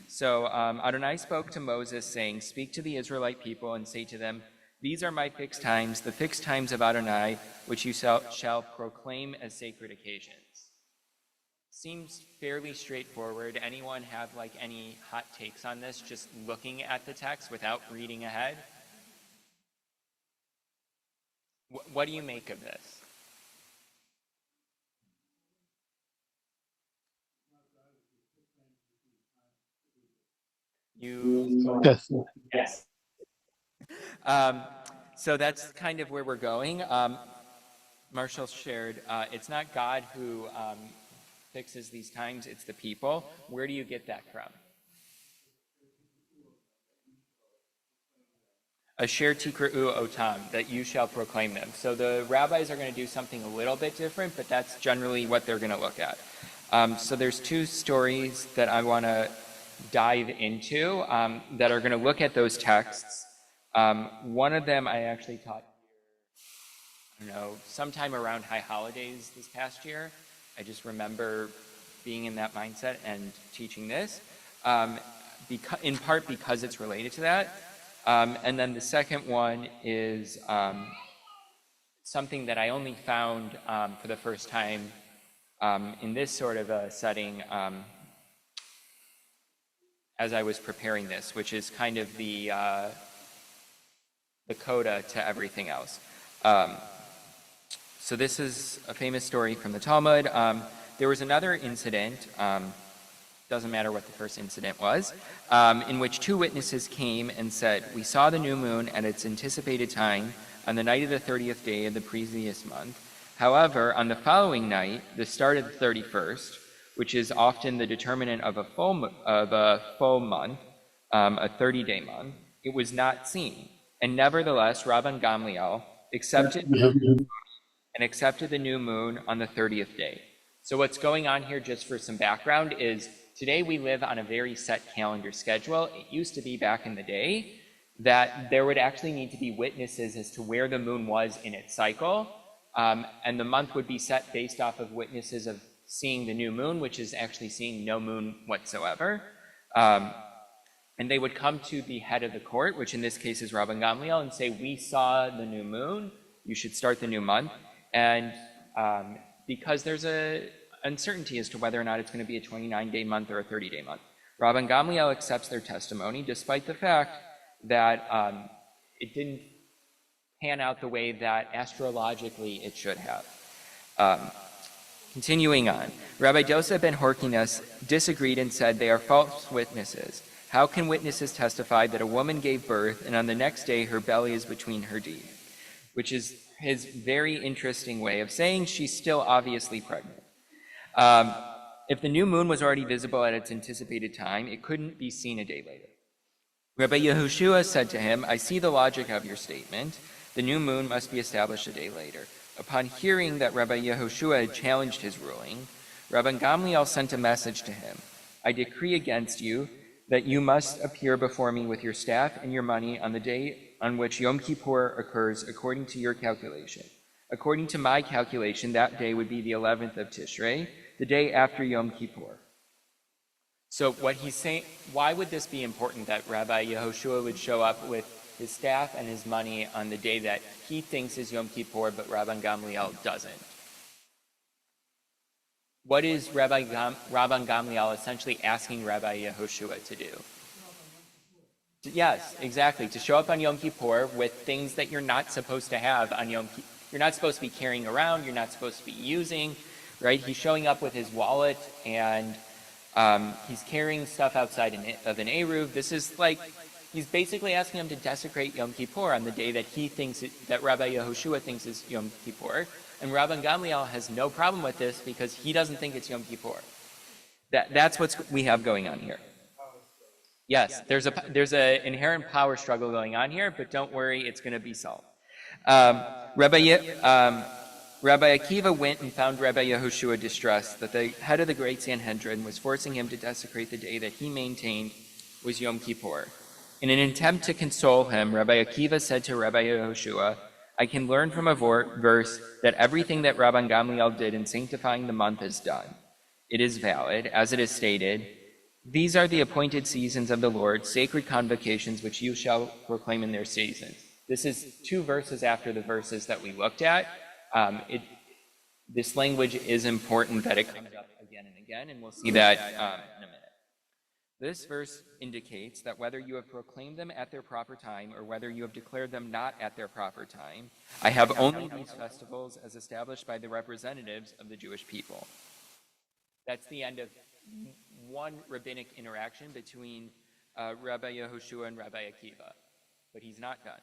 So Adonai spoke to Moses, saying, "Speak to the Israelite people and say to them, these are my fixed times, the fixed times of Adonai, which you shall proclaim as sacred occasions." Seems fairly straightforward. Anyone have like any hot takes on this, just looking at the text without reading ahead? What do you make of this? Yes. So that's kind of where we're going. Marshall shared, it's not God who fixes these times, it's the people. Where do you get that from? Asher tikra'u otam, that you shall proclaim them. So the rabbis are going to do something a little bit different, but that's generally what they're going to look at. So there's two stories that I want to dive into that are going to look at those texts. One of them I actually taught, sometime around high holidays this past year. I just remember being in that mindset and teaching this, in part because it's related to that. And then the second one is something that I only found for the first time in this sort of a setting as I was preparing this, which is kind of the coda to everything else. So this is a famous story from the Talmud. There was another incident, doesn't matter what the first incident was, in which two witnesses came and said, "We saw the new moon at its anticipated time on the night of the 30th day of the previous month. However, on the following night, the start of the 31st, which is often the determinant of a full month, a 30-day month, it was not seen. And nevertheless, Rabban Gamliel accepted the new moon on the 30th day." So what's going on here, just for some background, is today we live on a very set calendar schedule. It used to be back in the day that there would actually need to be witnesses as to where the moon was in its cycle, and the month would be set based off of witnesses of seeing the new moon, which is actually seeing no moon whatsoever. And they would come to the head of the court, which in this case is Rabban Gamliel, and say, "We saw the new moon, you should start the new month." And because there's an uncertainty as to whether or not it's going to be a 29-day month or a 30-day month, Rabban Gamliel accepts their testimony, despite the fact that it didn't pan out the way that astrologically it should have. Continuing on, Rabbi Dosa ben Horkinus disagreed and said, "They are false witnesses. How can witnesses testify that a woman gave birth and on the next day her belly is between her teeth?" Which is his very interesting way of saying she's still obviously pregnant. If the new moon was already visible at its anticipated time, it couldn't be seen a day later. Rabbi Yehoshua said to him, "I see the logic of your statement. The new moon must be established a day later." Upon hearing that Rabbi Yehoshua had challenged his ruling, Rabban Gamliel sent a message to him. "I decree against you that you must appear before me with your staff and your money on the day on which Yom Kippur occurs according to your calculation. According to my calculation, that day would be the 11th of Tishrei, the day after Yom Kippur." So what he's saying, why would this be important that Rabbi Yehoshua would show up with his staff and his money on the day that he thinks is Yom Kippur, but Rabban Gamliel doesn't? What is Rabban Gamliel essentially asking Rabbi Yehoshua to do? Yes, exactly. To show up on Yom Kippur with things that you're not supposed to have on Yom Kippur. You're not supposed to be carrying around. You're not supposed to be using, right? He's showing up with his wallet and he's carrying stuff outside of an Eruv. This is like, he's basically asking him to desecrate Yom Kippur on the day that that Rabbi Yehoshua thinks is Yom Kippur. And Rabban Gamliel has no problem with this because he doesn't think it's Yom Kippur. That's what we have going on here. Yes, there's a inherent power struggle going on here, but don't worry, it's going to be solved. Rabbi Akiva went and found Rabbi Yehoshua distressed that the head of the great Sanhedrin was forcing him to desecrate the day that he maintained was Yom Kippur. In an attempt to console him, Rabbi Akiva said to Rabbi Yehoshua, "I can learn from a verse that everything that Rabban Gamliel did in sanctifying the month is done. It is valid, as it is stated, These are the appointed seasons of the Lord, sacred convocations which you shall proclaim in their seasons. This is 2 verses after the verses that we looked at. This language is important that it comes up again and again, and we'll see that in a minute. This verse indicates that whether you have proclaimed them at their proper time or whether you have declared them not at their proper time, I have only these festivals as established by the representatives of the Jewish people. That's the end of one rabbinic interaction between Rabbi Yehoshua and Rabbi Akiva, but he's not done.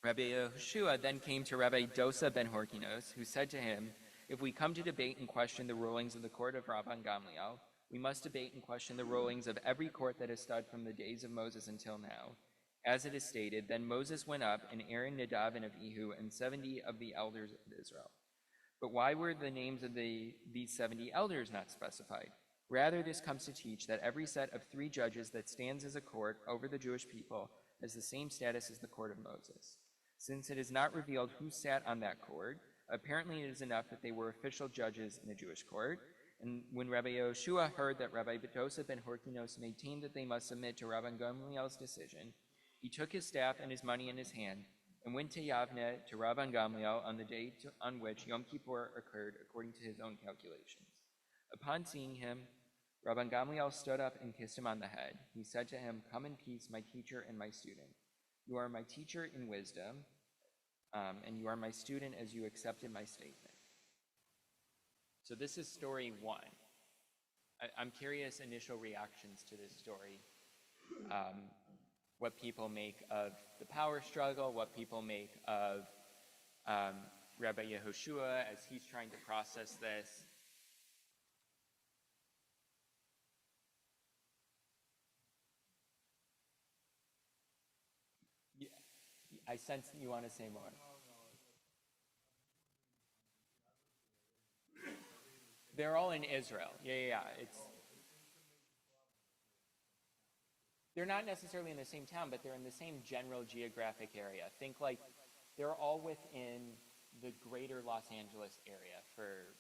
Rabbi Yehoshua then came to Rabbi Dosa ben Horkinos, who said to him, "If we come to debate and question the rulings of the court of Rabban Gamliel, we must debate and question the rulings of every court that has stood from the days of Moses until now. As it is stated, then Moses went up, and Aaron, Nadab, and Abihu, and 70 of the elders of Israel. But why were the names of these 70 elders not specified? Rather, this comes to teach that every set of 3 judges that stands as a court over the Jewish people has the same status as the court of Moses. Since it is not revealed who sat on that court, apparently it is enough that they were official judges in the Jewish court. And when Rabbi Yehoshua heard that Rabbi Dosa ben Horkinos maintained that they must submit to Rabban Gamliel's decision, he took his staff and his money in his hand and went to Yavne to Rabban Gamliel on the day on which Yom Kippur occurred according to his own calculations. Upon seeing him, Rabban Gamliel stood up and kissed him on the head. He said to him, 'Come in peace, my teacher and my student. You are my teacher in wisdom, and you are my student as you accepted my statement.'" So this is story 1. I'm curious initial reactions to this story. What people make of the power struggle, what people make of Rabbi Yehoshua as he's trying to process this. Yeah, I sense you want to say more. They're all in Israel. Yeah. They're not necessarily in the same town, but they're in the same general geographic area. Think like they're all within the greater Los Angeles area for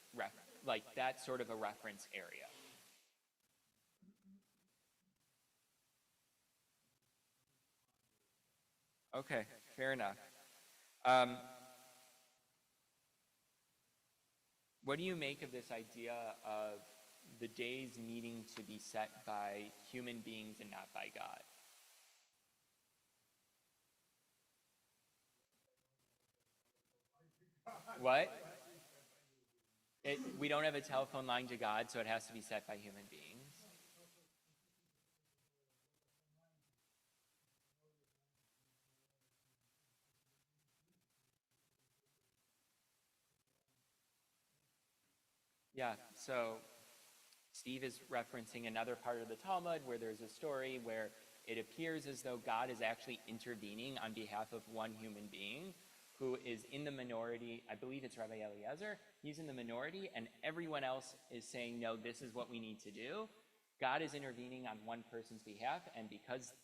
like that sort of a reference area. Okay, fair enough. What do you make of this idea of the days needing to be set by human beings and not by God? What? We don't have a telephone line to God, so it has to be set by human beings. Yeah, so Steve is referencing another part of the Talmud where there's a story where it appears as though God is actually intervening on behalf of one human being who is in the minority. I believe it's Rabbi Eliezer. He's in the minority, and everyone else is saying, no, this is what we need to do. God is intervening on one person's behalf, and because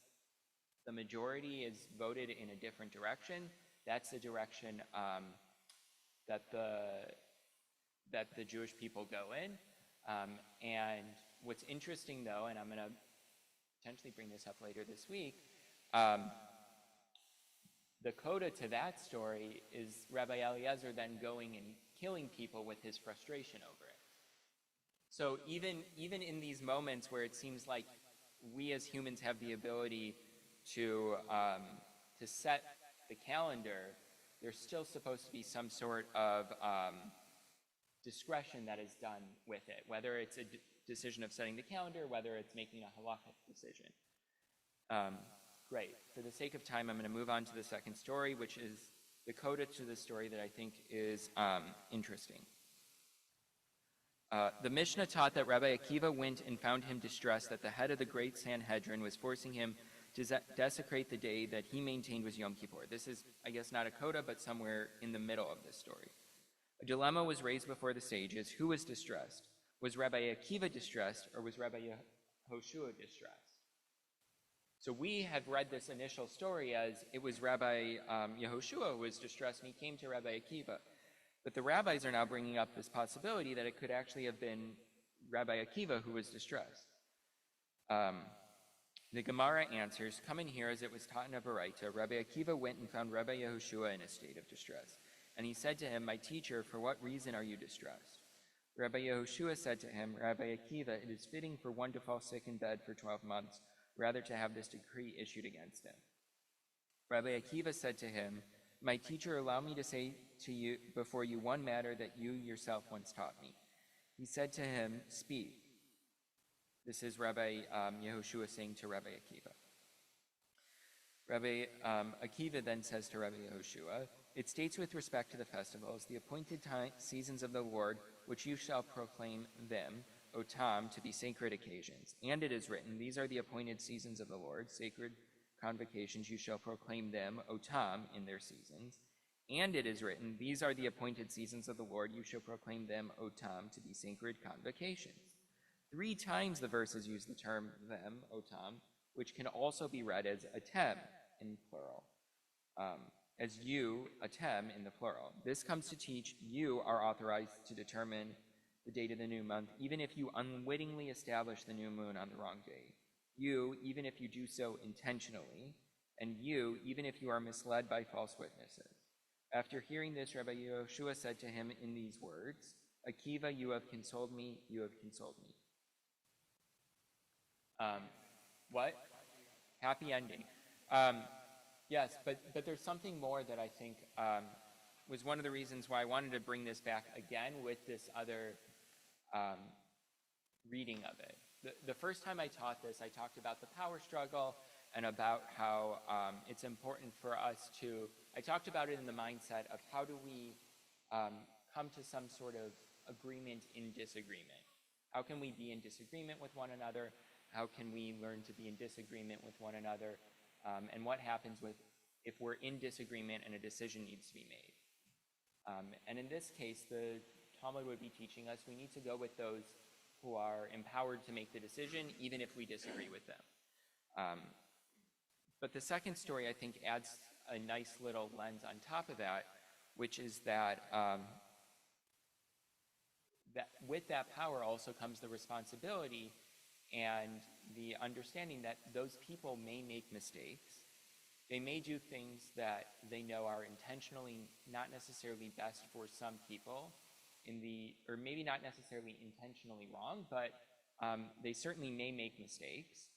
the majority is voted in a different direction, that's the direction that the Jewish people go in. And what's interesting, though, and I'm going to potentially bring this up later this week, the coda to that story is Rabbi Eliezer then going and killing people with his frustration over it. So even in these moments where it seems like we as humans have the ability to set the calendar, there's still supposed to be some sort of discretion that is done with it, whether it's a decision of setting the calendar, whether it's making a halakhic decision. Great. For the sake of time, I'm going to move on to the second story, which is the coda to the story that I think is interesting. The Mishnah taught that Rabbi Akiva went and found him distressed that the head of the great Sanhedrin was forcing him to desecrate the day that he maintained was Yom Kippur. This is, I guess, not a coda, but somewhere in the middle of this story. A dilemma was raised before the sages. Who was distressed? Was Rabbi Akiva distressed, or was Rabbi Yehoshua distressed? So we have read this initial story as it was Rabbi Yehoshua who was distressed, and he came to Rabbi Akiva. But the rabbis are now bringing up this possibility that it could actually have been Rabbi Akiva who was distressed. The Gemara answers, come in here as it was taught in a Baraita. Rabbi Akiva went and found Rabbi Yehoshua in a state of distress. And he said to him, my teacher, for what reason are you distressed? Rabbi Yehoshua said to him, Rabbi Akiva, it is fitting for one to fall sick in bed for 12 months, rather to have this decree issued against him. Rabbi Akiva said to him, my teacher, allow me to say to you before you one matter that you yourself once taught me. He said to him, speak. This is Rabbi Yehoshua saying to Rabbi Akiva. Rabbi Akiva then says to Rabbi Yehoshua, it states with respect to the festivals, the appointed seasons of the Lord, which you shall proclaim them, O Tam, to be sacred occasions. And it is written, these are the appointed seasons of the Lord, sacred convocations, you shall proclaim them, O Tam, in their seasons. And it is written, these are the appointed seasons of the Lord, you shall proclaim them, O Tam, to be sacred convocations. 3 times the verses use the term them, O Tam, which can also be read as atem in plural, as you, atem in the plural. This comes to teach you are authorized to determine the date of the new month, even if you unwittingly establish the new moon on the wrong day. You, even if you do so intentionally, and you, even if you are misled by false witnesses. After hearing this, Rabbi Yehoshua said to him in these words, Akiva, you have consoled me, you have consoled me. What? Happy ending. Yes, but there's something more that I think was one of the reasons why I wanted to bring this back again with this other reading of it. The first time I taught this, I talked about the power struggle and about how it's important for us to, I talked about it in the mindset of how do we come to some sort of agreement in disagreement. How can we be in disagreement with one another? How can we learn to be in disagreement with one another? And what happens if we're in disagreement and a decision needs to be made? And in this case, the Talmud would be teaching us we need to go with those who are empowered to make the decision, even if we disagree with them. But the second story, I think, adds a nice little lens on top of that, which is that with that power also comes the responsibility and the understanding that those people may make mistakes. They may do things that they know are intentionally not necessarily best for some people, or maybe not necessarily intentionally wrong, but they certainly may make mistakes,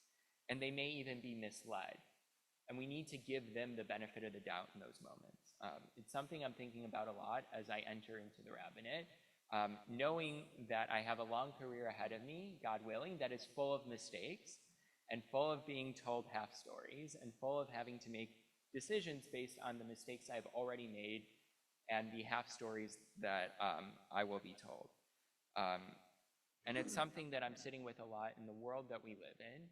and they may even be misled. And we need to give them the benefit of the doubt in those moments. It's something I'm thinking about a lot as I enter into the rabbinate. Knowing that I have a long career ahead of me, God willing, that is full of mistakes and full of being told half stories and full of having to make decisions based on the mistakes I've already made and the half stories that I will be told. And it's something that I'm sitting with a lot in the world that we live in,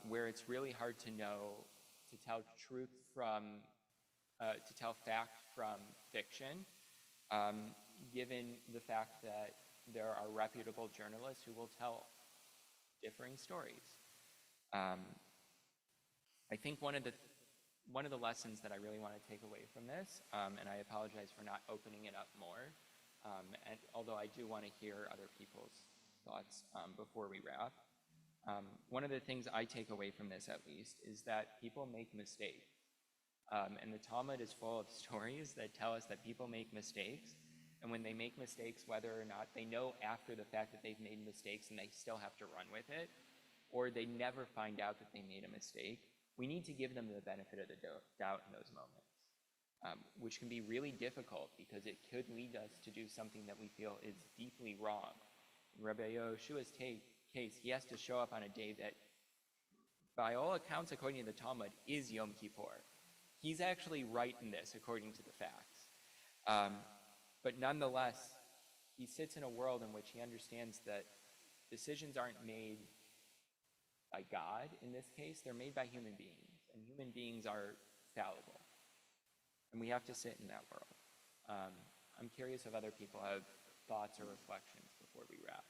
where it's really hard to know, to tell truth from, to tell fact from fiction. Given the fact that there are reputable journalists who will tell differing stories. I think one of the lessons that I really want to take away from this, and I apologize for not opening it up more, and although I do want to hear other people's thoughts before we wrap, one of the things I take away from this, at least, is that people make mistakes. And the Talmud is full of stories that tell us that people make mistakes, and when they make mistakes, whether or not they know after the fact that they've made mistakes and they still have to run with it, or they never find out that they made a mistake, we need to give them the benefit of the doubt in those moments, which can be really difficult because it could lead us to do something that we feel is deeply wrong. In Rabbi Yehoshua's case, he has to show up on a day that, by all accounts, according to the Talmud, is Yom Kippur. He's actually right in this, according to the facts. But nonetheless, he sits in a world in which he understands that decisions aren't made by God, in this case, they're made by human beings, and human beings are fallible. And we have to sit in that world. I'm curious if other people have thoughts or reflections before we wrap.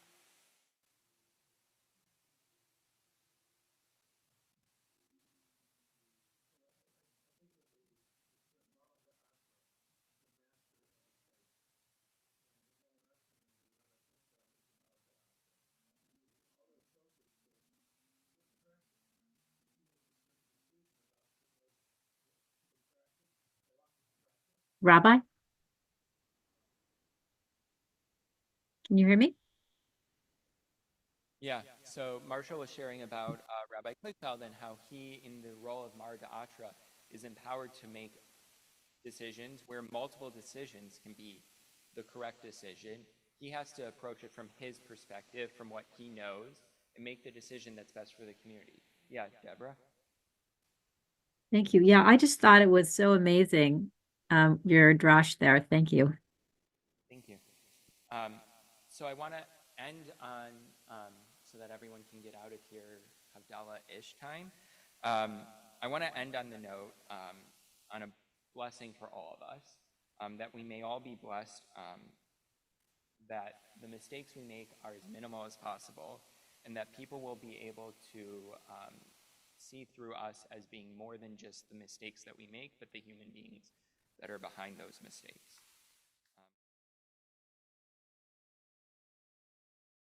Rabbi, can you hear me? Yeah, so Marshall was sharing about Rabbi Klickfeld and how he, in the role of Mar D'Atra, is empowered to make decisions where multiple decisions can be the correct decision. He has to approach it from his perspective, from what he knows, and make the decision that's best for the community. Yeah, Deborah? Thank you. Yeah, I just thought it was so amazing. Your drash there. Thank you. Thank you. Um, so I want to end on, so that everyone can get out of here, Havdalah-ish time. I want to end on the note, on a blessing for all of us, that we may all be blessed, that the mistakes we make are as minimal as possible, and that people will be able to see through us as being more than just the mistakes that we make, but the human beings that are behind those mistakes.